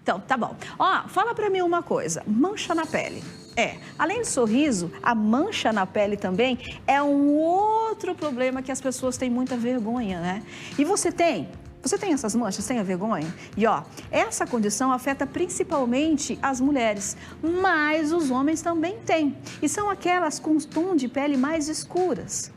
Então, tá bom. Ó, fala pra mim uma coisa, mancha na pele. Além do sorriso, a mancha na pele também é um outro problema que as pessoas têm muita vergonha, né? E você tem essas manchas, tem a vergonha? E ó, essa condição afeta principalmente as mulheres, mas os homens também têm. E são aquelas com tom de pele mais escuras.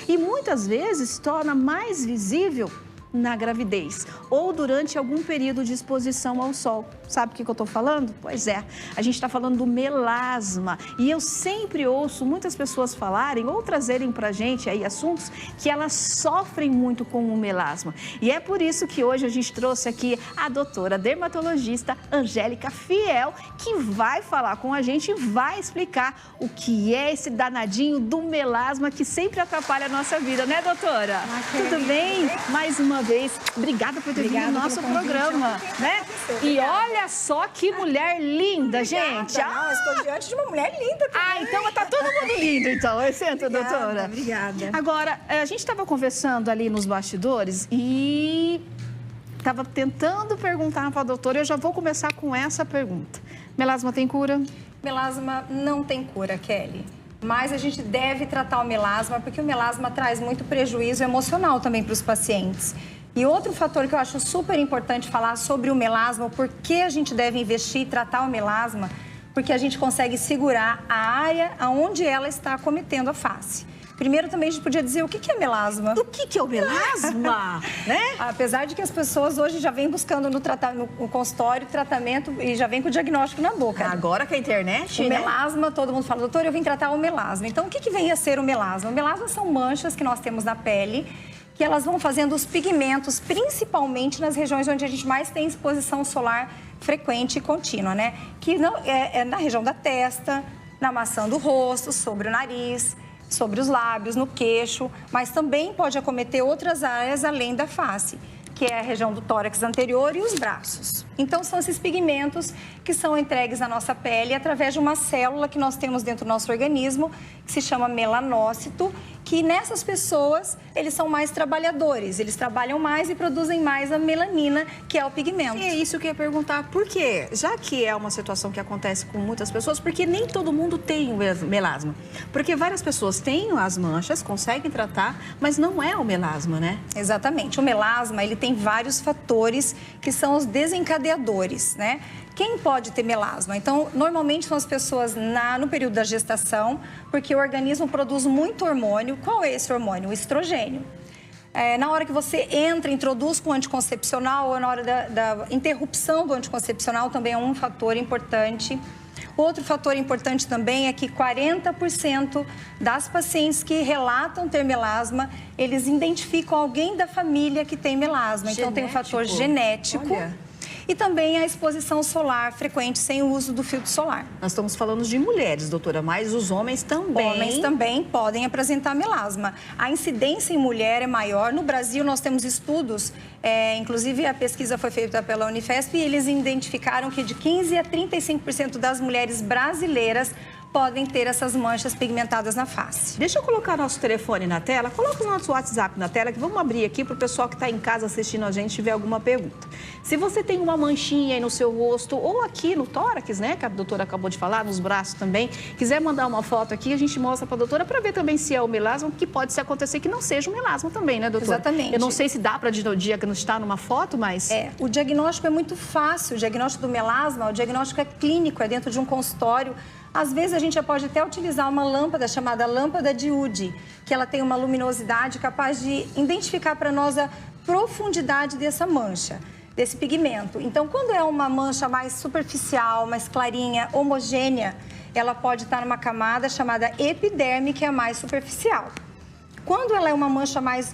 E muitas vezes torna mais visível na gravidez ou durante algum período de exposição ao sol. Sabe o que eu tô falando? Pois é, a gente está falando do melasma. E eu sempre ouço muitas pessoas falarem ou trazerem pra gente aí assuntos que elas sofrem muito com o melasma. E é por isso que hoje a gente trouxe aqui a doutora dermatologista Angélica Fiel, que vai falar com a gente e vai explicar o que é esse danadinho do melasma que sempre atrapalha a nossa vida, né, doutora? Tudo bem? Mais uma vez, obrigada por ter vindo no nosso programa, né? E olha só que mulher linda, gente. Não, estou diante de uma mulher linda também. Então tá todo mundo lindo, então. Senta, doutora. Obrigada. Agora, a gente estava conversando ali nos bastidores e estava tentando perguntar para a doutora. Eu já vou começar com essa pergunta. Melasma tem cura? Melasma não tem cura, Kelly. Mas a gente deve tratar o melasma, porque o melasma traz muito prejuízo emocional também para os pacientes. E outro fator que eu acho super importante falar sobre o melasma, por que a gente deve investir e tratar o melasma, porque a gente consegue segurar a área onde ela está acometendo a face. Primeiro, também a gente podia dizer o que é melasma. O que é o melasma? Né? Apesar de que as pessoas hoje já vêm buscando no consultório tratamento e já vêm com o diagnóstico na boca. Agora com a internet, o melasma, todo mundo fala, doutor, eu vim tratar o melasma. Então, o que vem a ser o melasma? O melasma são manchas que nós temos na pele, que elas vão fazendo os pigmentos, principalmente nas regiões onde a gente mais tem exposição solar frequente e contínua, né? Que não, é na região da testa, na maçã do rosto, sobre o nariz, sobre os lábios, no queixo, mas também pode acometer outras áreas além da face, que é a região do tórax anterior e os braços. Então, são esses pigmentos que são entregues na nossa pele através de uma célula que nós temos dentro do nosso organismo, que se chama melanócito, que nessas pessoas, eles são mais trabalhadores, eles trabalham mais e produzem mais a melanina, que é o pigmento. E é isso que eu ia perguntar, por quê? Já que é uma situação que acontece com muitas pessoas, porque nem todo mundo tem o melasma. Porque várias pessoas têm as manchas, conseguem tratar, mas não é o melasma, né? Exatamente. O melasma, ele tem vários fatores que são os desencadeadores, né? Quem pode ter melasma? Então, normalmente são as pessoas no período da gestação, porque o organismo produz muito hormônio. Qual é esse hormônio? O estrogênio. Na hora que você introduz com o anticoncepcional ou na hora da interrupção do anticoncepcional também é um fator importante. Outro fator importante também é que 40% das pacientes que relatam ter melasma, eles identificam alguém da família que tem melasma. Então, tem o fator genético. Olha. E também a exposição solar frequente sem o uso do filtro solar. Nós estamos falando de mulheres, doutora, mas os homens também... Homens também podem apresentar melasma. A incidência em mulher é maior. No Brasil, nós temos estudos, inclusive a pesquisa foi feita pela Unifesp, e eles identificaram que de 15% a 35% das mulheres brasileiras podem ter essas manchas pigmentadas na face. Deixa eu colocar nosso telefone na tela, coloca o nosso WhatsApp na tela, que vamos abrir aqui para o pessoal que está em casa assistindo a gente tiver alguma pergunta. Se você tem uma manchinha aí no seu rosto ou aqui no tórax, né, que a doutora acabou de falar, nos braços também, quiser mandar uma foto aqui, a gente mostra para a doutora para ver também se é o melasma, que pode se acontecer que não seja o melasma também, né, doutora? Exatamente. Eu não sei se dá para diagnosticar numa foto, mas... O diagnóstico é muito fácil, o diagnóstico do melasma, o diagnóstico é clínico, é dentro de um consultório. Às vezes, a gente já pode até utilizar uma lâmpada chamada lâmpada de Wood, que ela tem uma luminosidade capaz de identificar para nós a profundidade dessa mancha, desse pigmento. Então, quando é uma mancha mais superficial, mais clarinha, homogênea, ela pode estar numa camada chamada epiderme, que é a mais superficial. Quando ela é uma mancha mais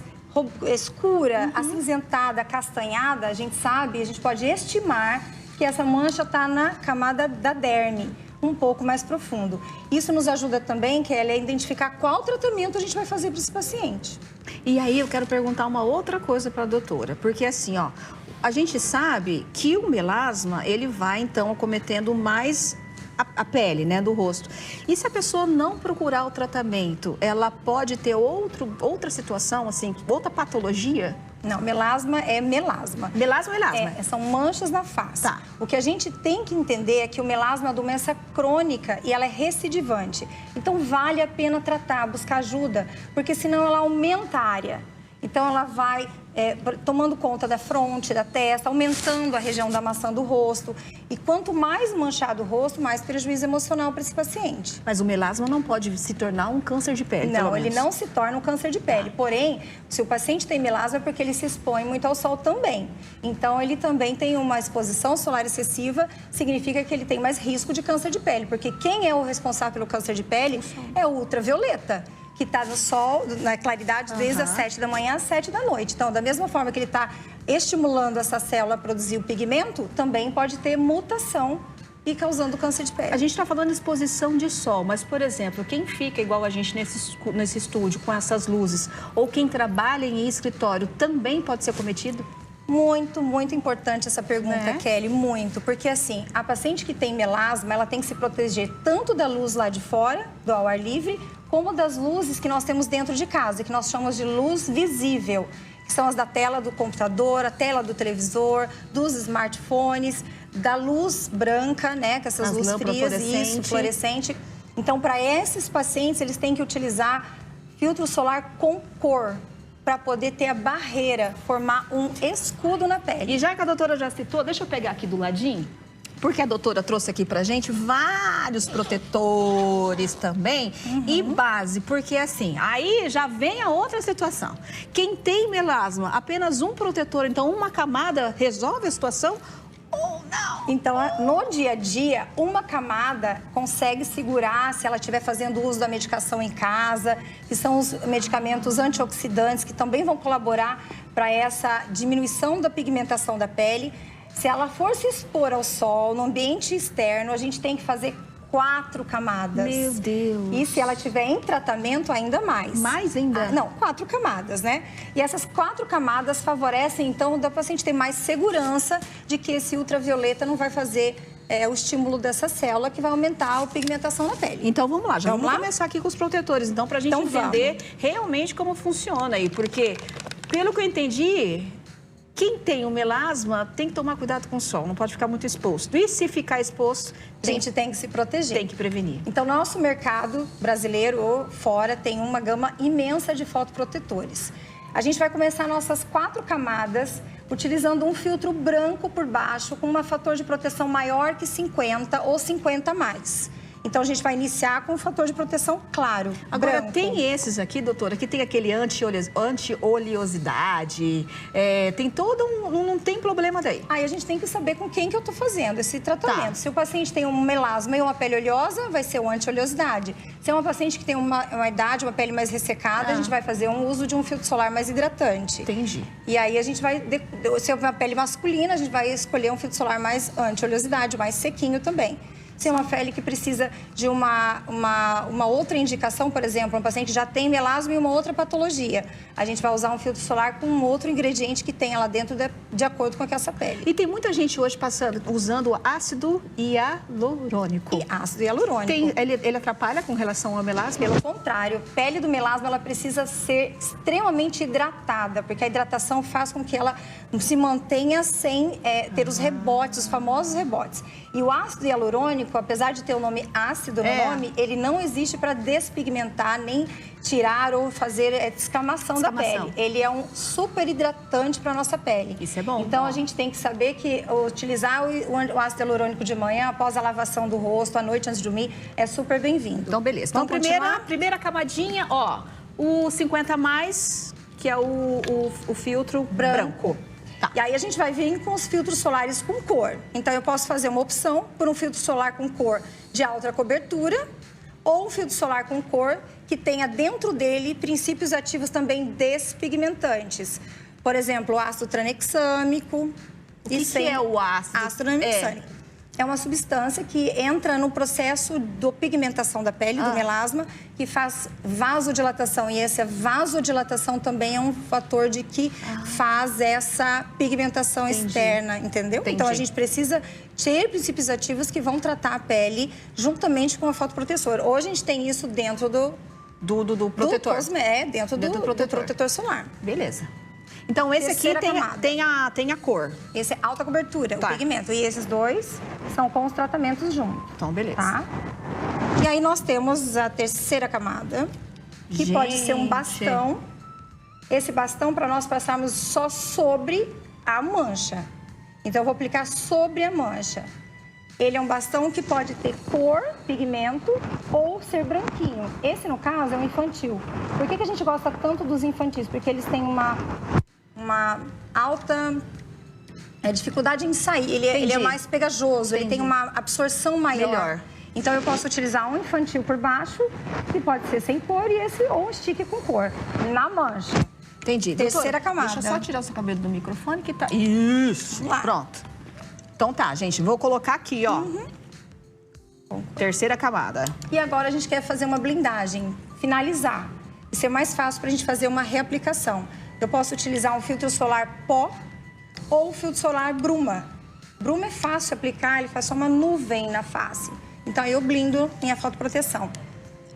escura, acinzentada, castanhada, a gente pode estimar que essa mancha está na camada da derme, um pouco mais profundo. Isso nos ajuda também, Kelly, a identificar qual tratamento a gente vai fazer para esse paciente. E aí eu quero perguntar uma outra coisa para a doutora, porque assim, ó, a gente sabe que o melasma, ele vai então acometendo mais a pele, né, do rosto. E se a pessoa não procurar o tratamento, ela pode ter outra situação, assim, outra patologia? Não, melasma é melasma. Melasma é melasma? São manchas na face. Tá. O que a gente tem que entender é que o melasma é uma doença crônica e ela é recidivante. Então, vale a pena tratar, buscar ajuda, porque senão ela aumenta a área. Então, ela vai tomando conta da fronte, da testa, aumentando a região da maçã do rosto. E quanto mais manchado o rosto, mais prejuízo emocional para esse paciente. Mas o melasma não pode se tornar um câncer de pele, Não, ele não se torna um câncer de pele. Porém, se o paciente tem melasma é porque ele se expõe muito ao sol também. Então, ele também tem uma exposição solar excessiva, significa que ele tem mais risco de câncer de pele. Porque quem é o responsável pelo câncer de pele é o ultravioleta, que está no sol, na claridade, desde as 7 da manhã às 7 da noite. Então, da mesma forma que ele está estimulando essa célula a produzir o pigmento, também pode ter mutação e causando câncer de pele. A gente está falando de exposição de sol, mas, por exemplo, quem fica igual a gente nesse estúdio com essas luzes, ou quem trabalha em escritório, também pode ser cometido? Muito, muito importante essa pergunta, Kelly, muito. Porque, assim, a paciente que tem melasma, ela tem que se proteger tanto da luz lá de fora, do ao ar livre, como das luzes que nós temos dentro de casa, que nós chamamos de luz visível, que são as da tela do computador, a tela do televisor, dos smartphones, da luz branca, né, com essas luzes frias, isso, fluorescente. Então, para esses pacientes, eles têm que utilizar filtro solar com cor, para poder ter a barreira, formar um escudo na pele. E já que a doutora já citou, deixa eu pegar aqui do ladinho, porque a doutora trouxe aqui pra gente vários protetores também e base, porque assim, aí já vem a outra situação. Quem tem melasma, apenas um protetor, então uma camada resolve a situação ou não? Então, no dia a dia, uma camada consegue segurar se ela estiver fazendo uso da medicação em casa, que são os medicamentos antioxidantes, que também vão colaborar para essa diminuição da pigmentação da pele. Se ela for se expor ao sol, no ambiente externo, a gente tem que fazer 4 camadas. Meu Deus! E se ela estiver em tratamento, ainda mais. Mais ainda? Não, 4 camadas, né? E essas 4 camadas favorecem, então, da paciente ter mais segurança de que esse ultravioleta não vai fazer o estímulo dessa célula, que vai aumentar a pigmentação na pele. Então, vamos lá. Já vamos começar aqui com os protetores, então, pra gente entender realmente como funciona aí. Porque, pelo que eu entendi, quem tem o melasma tem que tomar cuidado com o sol, não pode ficar muito exposto. E se ficar exposto, a gente tem que se proteger. Tem que prevenir. Então, nosso mercado brasileiro ou fora tem uma gama imensa de fotoprotetores. A gente vai começar nossas 4 camadas utilizando um filtro branco por baixo com um fator de proteção maior que 50 ou 50 a mais. Então, a gente vai iniciar com um fator de proteção claro, Agora, branco. tem esses aqui, doutora, que tem aquele anti-oleosidade, tem todo não tem problema daí. Aí a gente tem que saber com quem que eu tô fazendo esse tratamento. Tá. Se o paciente tem um melasma e uma pele oleosa, vai ser o anti-oleosidade. Se é uma paciente que tem uma idade, uma pele mais ressecada, a gente vai fazer um uso de um filtro solar mais hidratante. Entendi. E aí a gente vai, se é uma pele masculina, a gente vai escolher um filtro solar mais anti-oleosidade, mais sequinho também. Se é uma pele que precisa de uma outra indicação, por exemplo, um paciente já tem melasma e uma outra patologia, a gente vai usar um filtro solar com um outro ingrediente que tenha lá dentro de acordo com essa pele. E tem muita gente hoje usando ácido hialurônico. E ácido hialurônico. Ele atrapalha com relação ao melasma? Pelo contrário, a pele do melasma ela precisa ser extremamente hidratada, porque a hidratação faz com que ela se mantenha sem ter os rebotes, os famosos rebotes. E o ácido hialurônico, apesar de ter o nome ácido no nome, ele não existe para despigmentar, nem tirar ou fazer descamação da pele. Ele é um super hidratante para a nossa pele. Isso é bom. Então, a gente tem que saber que utilizar o ácido hialurônico de manhã, após a lavação do rosto, à noite antes de dormir, é super bem-vindo. Então, beleza. Então, primeira camadinha, ó, o 50 a mais, que é o filtro branco. Tá. E aí a gente vai vir com os filtros solares com cor. Então, eu posso fazer uma opção por um filtro solar com cor de alta cobertura ou um filtro solar com cor que tenha dentro dele princípios ativos também despigmentantes. Por exemplo, o ácido tranexâmico. O que é o ácido? Ácido tranexâmico. É uma substância que entra no processo da pigmentação da pele, do melasma, que faz vasodilatação. E essa vasodilatação também é um fator de que faz essa pigmentação externa, entendeu? Entendi. Então, a gente precisa ter princípios ativos que vão tratar a pele juntamente com a fotoprotetor. Hoje, a gente tem isso dentro do protetor. dentro do protetor solar. Beleza. Então, esse aqui tem a cor. Esse é alta cobertura, Tá. o pigmento. E esses dois são com os tratamentos juntos. Então, beleza. Tá? E aí nós temos a terceira camada, que pode ser um bastão. Esse bastão para nós passarmos só sobre a mancha. Então, eu vou aplicar sobre a mancha. Ele é um bastão que pode ter cor, pigmento ou ser branquinho. Esse, no caso, é um infantil. Por que a gente gosta tanto dos infantis? Porque eles têm uma alta dificuldade em sair. Ele é mais pegajoso, ele tem uma absorção maior. Melhor. Então, eu posso utilizar um infantil por baixo, que pode ser sem cor, e esse ou um stick com cor, na mancha. Entendi. Terceira Doutora, camada. Deixa eu só tirar o seu cabelo do microfone que tá... Isso! Lá. Pronto. Então tá, gente, vou colocar aqui, ó. Terceira camada. E agora a gente quer fazer uma blindagem, finalizar. Isso é mais fácil pra gente fazer uma reaplicação. Eu posso utilizar um filtro solar pó ou filtro solar bruma. Bruma é fácil aplicar, ele faz só uma nuvem na face. Então eu blindo minha fotoproteção.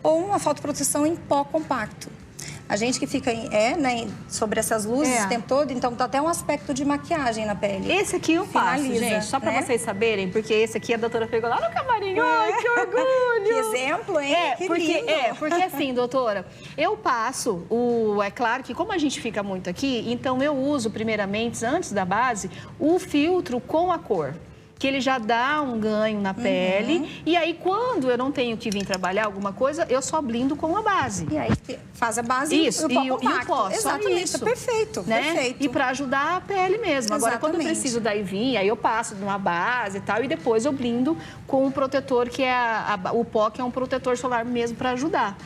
Ou uma fotoproteção em pó compacto. A gente que fica sobre essas luzes o tempo todo, então tá até um aspecto de maquiagem na pele. Esse aqui eu faço, Finaliza, gente, só pra né? vocês saberem, porque esse aqui a doutora pegou lá no camarim. Ai, que orgulho! Que exemplo, hein? Que lindo! Porque assim, doutora, eu passo é claro que como a gente fica muito aqui, então eu uso primeiramente, antes da base, o filtro com a cor. Que ele já dá um ganho na pele. E aí, quando eu não tenho que vir trabalhar alguma coisa, eu só blindo com a base. E aí faz a base Isso, e o pó. Exatamente, isso. perfeito, Né? perfeito. E para ajudar a pele mesmo. Agora, quando eu Exatamente. preciso daí vir, aí eu passo numa base e tal, e depois eu blindo com o protetor, que é o pó, que é um protetor solar mesmo para ajudar.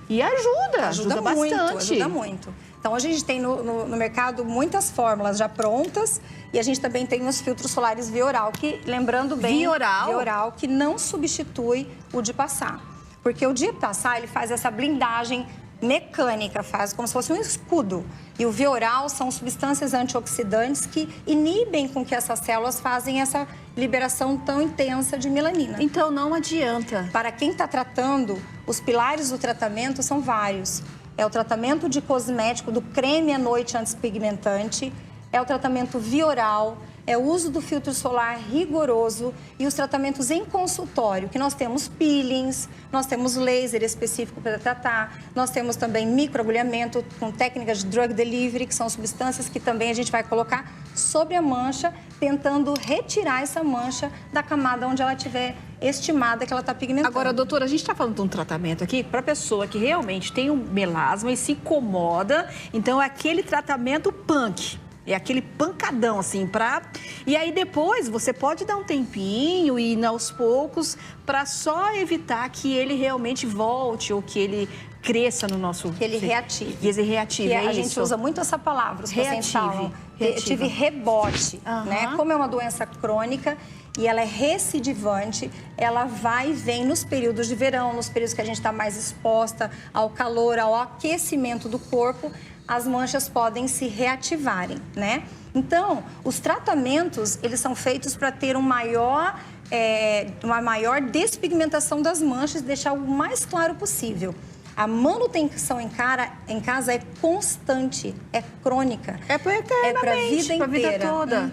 E ajuda muito, bastante. ajuda muito. Então, hoje a gente tem no mercado muitas fórmulas já prontas e a gente também tem os filtros solares Vioral, que, lembrando bem... Vioral, que não substitui o de passar. Porque o de passar, ele faz essa blindagem mecânica, faz como se fosse um escudo. E o Vioral são substâncias antioxidantes que inibem com que essas células fazem essa liberação tão intensa de melanina. Então, não adianta. Para quem está tratando, os pilares do tratamento são vários. É o tratamento de cosmético do creme à noite antipigmentante, é o tratamento Vioral, é o uso do filtro solar rigoroso e os tratamentos em consultório, que nós temos peelings, nós temos laser específico para tratar, nós temos também microagulhamento com técnicas de drug delivery, que são substâncias que também a gente vai colocar sobre a mancha, tentando retirar essa mancha da camada onde ela estiver estimada que ela está pigmentando. Agora, doutora, a gente está falando de um tratamento aqui para pessoa que realmente tem um melasma e se incomoda. Então, é aquele tratamento punk. É aquele pancadão, assim, E aí, depois, você pode dar um tempinho e ir aos poucos para só evitar que ele realmente volte ou que ele cresça no nosso... Que ele reative. Que ele reative, a gente usa muito essa palavra, os pacientes falam. Tive rebote, né? Como é uma doença crônica e ela é recidivante, ela vai e vem nos períodos de verão, nos períodos que a gente está mais exposta ao calor, ao aquecimento do corpo, as manchas podem se reativarem, né? Então, os tratamentos, eles são feitos para ter uma maior despigmentação das manchas e deixar o mais claro possível. A manutenção em casa é constante, é crônica. É para eternamente, é para a vida inteira. Vida toda.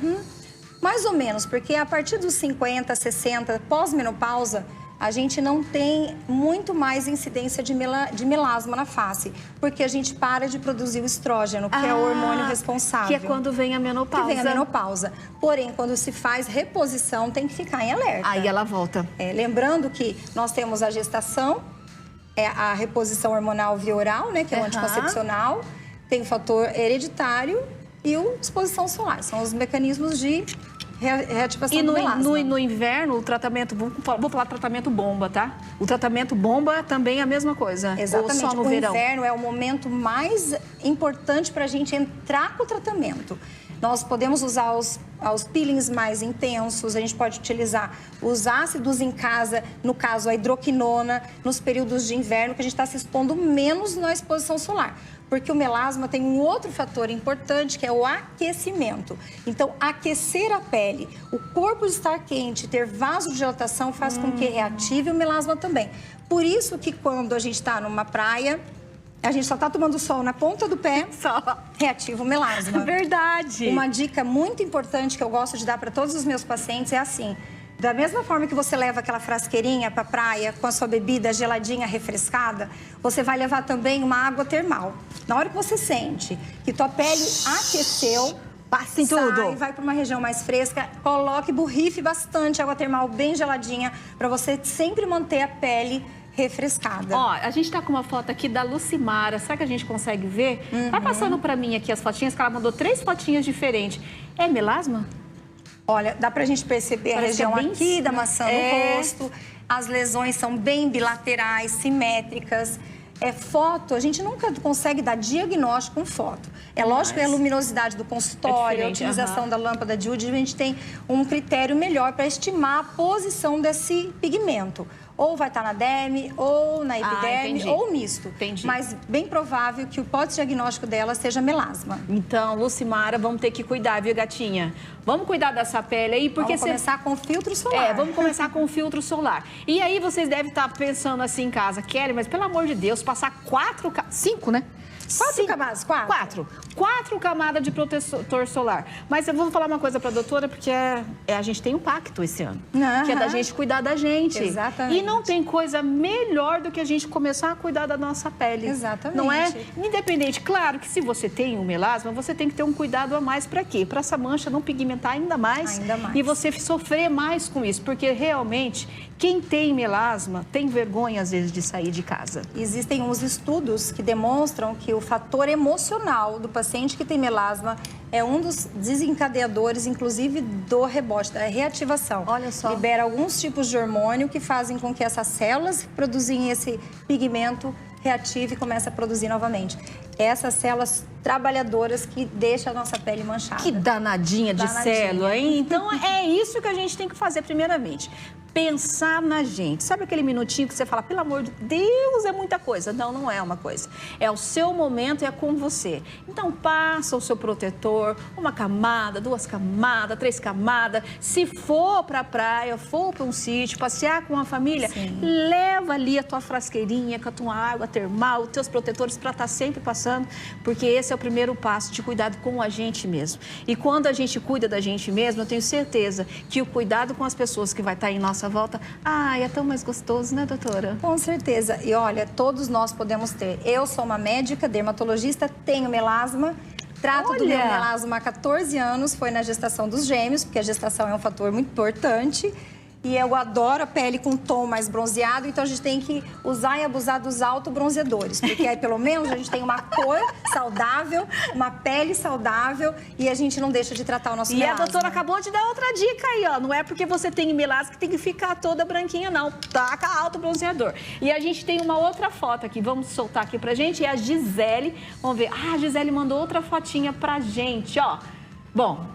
Mais ou menos, porque a partir dos 50, 60, pós-menopausa, a gente não tem muito mais incidência de melasma na face, porque a gente para de produzir o estrógeno, que é o hormônio responsável. Que é quando vem a menopausa. Que vem a menopausa. Porém, quando se faz reposição, tem que ficar em alerta. Aí ela volta. Lembrando que nós temos a gestação, a reposição hormonal via oral, né, que é o anticoncepcional, tem o fator hereditário e a exposição solar. São os mecanismos de reativação do melasma. E no inverno, o tratamento... Vou falar tratamento bomba, tá? O tratamento bomba também é a mesma coisa. Exatamente. Ou só no verão? O inverno é o momento mais importante para a gente entrar com o tratamento. Nós podemos usar os peelings mais intensos, a gente pode utilizar os ácidos em casa, no caso a hidroquinona, nos períodos de inverno, que a gente está se expondo menos na exposição solar. Porque o melasma tem um outro fator importante, que é o aquecimento. Então, aquecer a pele, o corpo estar quente, ter vasodilatação, faz com que reative o melasma também. Por isso que quando a gente está numa praia, A gente só tá tomando sol na ponta do pé, Só. reativa o melasma. Verdade. Uma dica muito importante que eu gosto de dar para todos os meus pacientes é assim: da mesma forma que você leva aquela frasqueirinha para a praia com a sua bebida geladinha, refrescada, você vai levar também uma água termal. Na hora que você sente que tua pele aqueceu, passa em sai, tudo. vai para uma região mais fresca, coloque, borrife bastante água termal bem geladinha para você sempre manter a pele refrescada. Ó, a gente tá com uma foto aqui da Lucimara. Será que a gente consegue ver? Vai passando pra mim aqui as fotinhas, que ela mandou 3 fotinhas diferentes. É melasma? Olha, dá pra gente perceber Parece a região que é bem aqui da maçã é. no rosto. As lesões são bem bilaterais, simétricas. Foto, a gente nunca consegue dar diagnóstico com foto. É lógico que a luminosidade do consultório, a utilização da lâmpada de UD, a gente tem um critério melhor para estimar a posição desse pigmento. Ou vai estar na derme, ou na epiderme, ou misto. Entendi. Mas bem provável que o pós-diagnóstico dela seja melasma. Então, Lucimara, vamos ter que cuidar, viu, gatinha? Vamos cuidar dessa pele aí, porque Vamos começar com filtro solar. vamos começar com o filtro solar. E aí vocês devem estar pensando assim em casa, Kelly, mas pelo amor de Deus, passar 5, né? 4 camadas, 4? 4 camadas de protetor solar. Mas eu vou falar uma coisa para a doutora, porque a gente tem um pacto esse ano. Que é da gente cuidar da gente. Exatamente. E não tem coisa melhor do que a gente começar a cuidar da nossa pele. Exatamente. Não é? Independente, claro que se você tem um melasma, você tem que ter um cuidado a mais para quê? Para essa mancha não pigmentar ainda mais. Ainda mais. E você sofrer mais com isso. Porque realmente, quem tem melasma tem vergonha às vezes de sair de casa. Existem uns estudos que demonstram que o fator emocional do paciente que tem melasma é um dos desencadeadores, inclusive, do rebote, da reativação. Olha só. Libera alguns tipos de hormônio que fazem com que essas células que produzem esse pigmento reative e comece a produzir novamente. Essas células trabalhadoras que deixam a nossa pele manchada. Que danadinha de Danadinha. célula, hein? Então é isso que a gente tem que fazer primeiramente. Pensar na gente. Sabe aquele minutinho que você fala, pelo amor de Deus, é muita coisa? Não, não é uma coisa. É o seu momento e é com você. Então passa o seu protetor, 1 camada, 2 camadas, 3 camadas. Se for para a praia, for para um sítio, passear com a família, leva ali a tua frasqueirinha com a tua água termal, os teus protetores para estar sempre passando, porque esse é o primeiro passo de cuidado com a gente mesmo. E quando a gente cuida da gente mesmo, eu tenho certeza que o cuidado com as pessoas que vai estar em nossa volta, é tão mais gostoso, né, doutora? Com certeza. E olha, todos nós podemos ter. Eu sou uma médica, dermatologista, tenho melasma. Trato do meu melasma há 14 anos, foi na gestação dos gêmeos, porque a gestação é um fator muito importante. E eu adoro a pele com tom mais bronzeado, então a gente tem que usar e abusar dos autobronzeadores. Porque aí, pelo menos, a gente tem uma cor saudável, uma pele saudável e a gente não deixa de tratar o nosso melasma. E a doutora acabou de dar outra dica aí, ó. Não é porque você tem melasma que tem que ficar toda branquinha, não. Taca autobronzeador. E a gente tem uma outra foto aqui, vamos soltar aqui pra gente. É a Gisele. Vamos ver. A Gisele mandou outra fotinha pra gente, ó. Bom,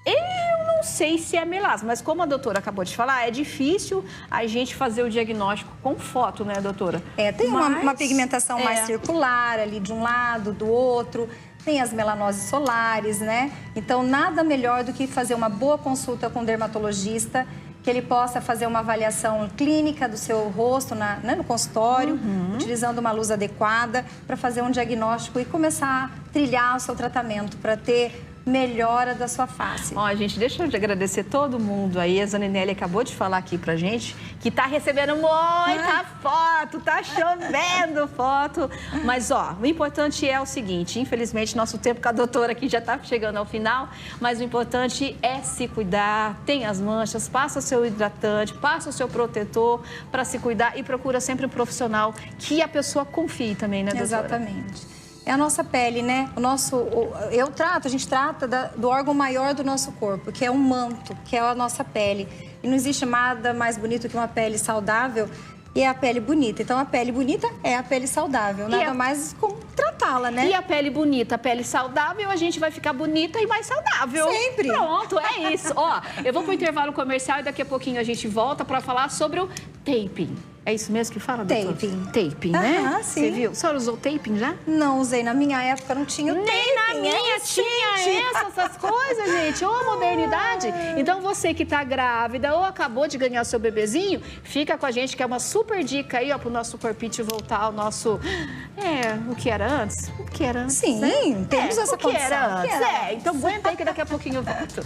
eu não sei se é melasma, mas como a doutora acabou de falar, é difícil a gente fazer o diagnóstico com foto, né, doutora? Tem uma pigmentação mais circular ali de um lado, do outro. Tem as melanoses solares, né? Então, nada melhor do que fazer uma boa consulta com o dermatologista, que ele possa fazer uma avaliação clínica do seu rosto no consultório, utilizando uma luz adequada, para fazer um diagnóstico e começar a trilhar o seu tratamento, para ter melhora da sua face. Ó, gente, deixa eu agradecer todo mundo aí. A Zaninelli acabou de falar aqui pra gente que tá recebendo muita foto, tá chovendo foto. Mas, ó, o importante é o seguinte, infelizmente, nosso tempo com a doutora aqui já tá chegando ao final, mas o importante é se cuidar, tem as manchas, passa o seu hidratante, passa o seu protetor para se cuidar e procura sempre um profissional que a pessoa confie também, né, doutora? Exatamente. É a nossa pele, né? A gente trata do órgão maior do nosso corpo, que é um manto, que é a nossa pele. E não existe nada mais bonito que uma pele saudável e é a pele bonita. Então, a pele bonita é a pele saudável. Nada mais como tratá-la, né? E a pele bonita, a pele saudável, a gente vai ficar bonita e mais saudável. Sempre. Pronto, é isso. Ó, eu vou pro intervalo comercial e daqui a pouquinho a gente volta para falar sobre o taping. É isso mesmo que fala, doutor? Taping. Taping, né? Aham, sim. Você viu? A senhora usou taping já? Não usei, na minha época não tinha o taping. Nem na minha sim. tinha essas coisas, gente. Ô, modernidade. Então, você que tá grávida ou acabou de ganhar seu bebezinho, fica com a gente, que é uma super dica aí, ó, pro nosso corpite voltar ao nosso... o que era antes? O que era antes, Sim, né? temos essa o que era condição. antes. Então aguenta aí que daqui a pouquinho eu volto.